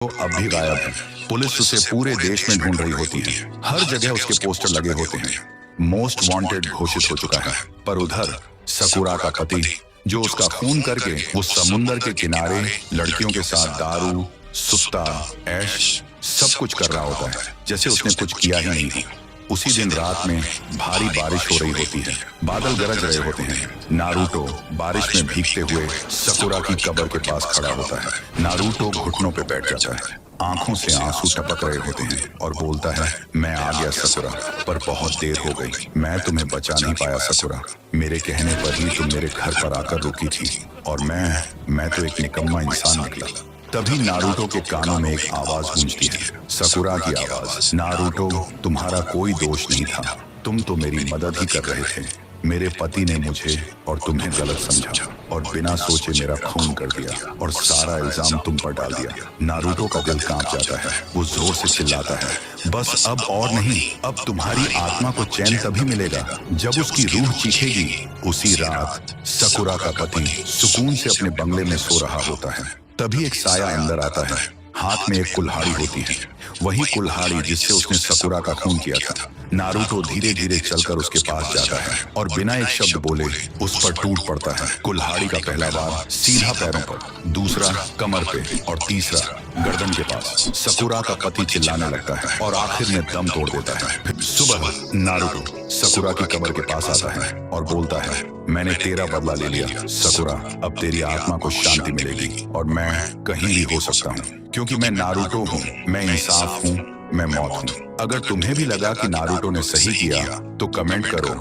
वो अब भी गायब है। पुलिस उसे पूरे देश में ढूंढ रही होती है। हर जगह उसके पोस्टर लगे होते हैं। मोस्ट वांटेड घोषित हो चुका है। पर उधर सकुरा का पति, जो उसका खून करके उस समुंदर के किनारे लड़कियों के साथ दारू, सुत्ता, ऐश सब कुछ कर रहा होता है, जैसे उसने कुछ किया ही नहीं हो। उसी दिन रात में भारी बारिश हो रही होती है। बादल गरज रहे होते हैं। नारुतो बारिश में भीगते हुए सकुरा की कब्र के पास खड़ा होता है। नारुतो घुटनों पे बैठ जाता है। आंखों से आंसू टपक रहे होते हैं और बोलता है, मैं आ गया सकुरा, पर बहुत देर हो गई। मैं तुम्हें बचा नहीं पाया सकुरा। मेरे कहने पर ही तुम मेरे घर पर आकर रुकी थी और मैं तो एक निकम्मा इंसान निकला। तभी नारुतो के कानों में एक आवाज गूंजती है, सकुरा की आवाज। नारुतो, तुम्हारा कोई दोष नहीं था। तुम तो मेरी मदद ही कर रहे थे। मेरे पति ने मुझे और तुम्हें गलत समझा और बिना सोचे मेरा खून कर दिया और सारा इल्जाम तुम पर डाल दिया। नारुतो का दिल कांप जाता है। वो जोर से चिल्लाता है, बस अब और नहीं। अब तुम्हारी आत्मा को चैन तभी मिलेगा जब उसकी रूह चीखेगी। उसी रात सकुरा का पति सुकून से अपने बंगले में सो रहा होता है। तभी एक साया अंदर आता है। हाथ में एक कुल्हाड़ी होती है, वही कुल्हाड़ी जिससे उसने सकुरा का खून किया था। नारुतो धीरे धीरे चलकर उसके पास जाता है और बिना एक शब्द बोले उस पर टूट पड़ता है। कुल्हाड़ी का पहला वार सीधा पैरों पर, दूसरा कमर पे और तीसरा गर्दन के पास। सकुरा का पति चिल्लाने लगता है और आखिर में दम तोड़ देता है। सुबह नारुतो सकुरा की कब्र के पास आता है और बोलता है, मैंने तेरा बदला ले लिया सकुरा। अब तेरी आत्मा को शांति मिलेगी और मैं कहीं भी हो सकता हूँ, क्योंकि मैं नारुतो हूँ, मैं इंसाफ हूँ, मैं मौत हूँ। अगर तुम्हें भी लगा कि नारुतो ने सही किया तो कमेंट करो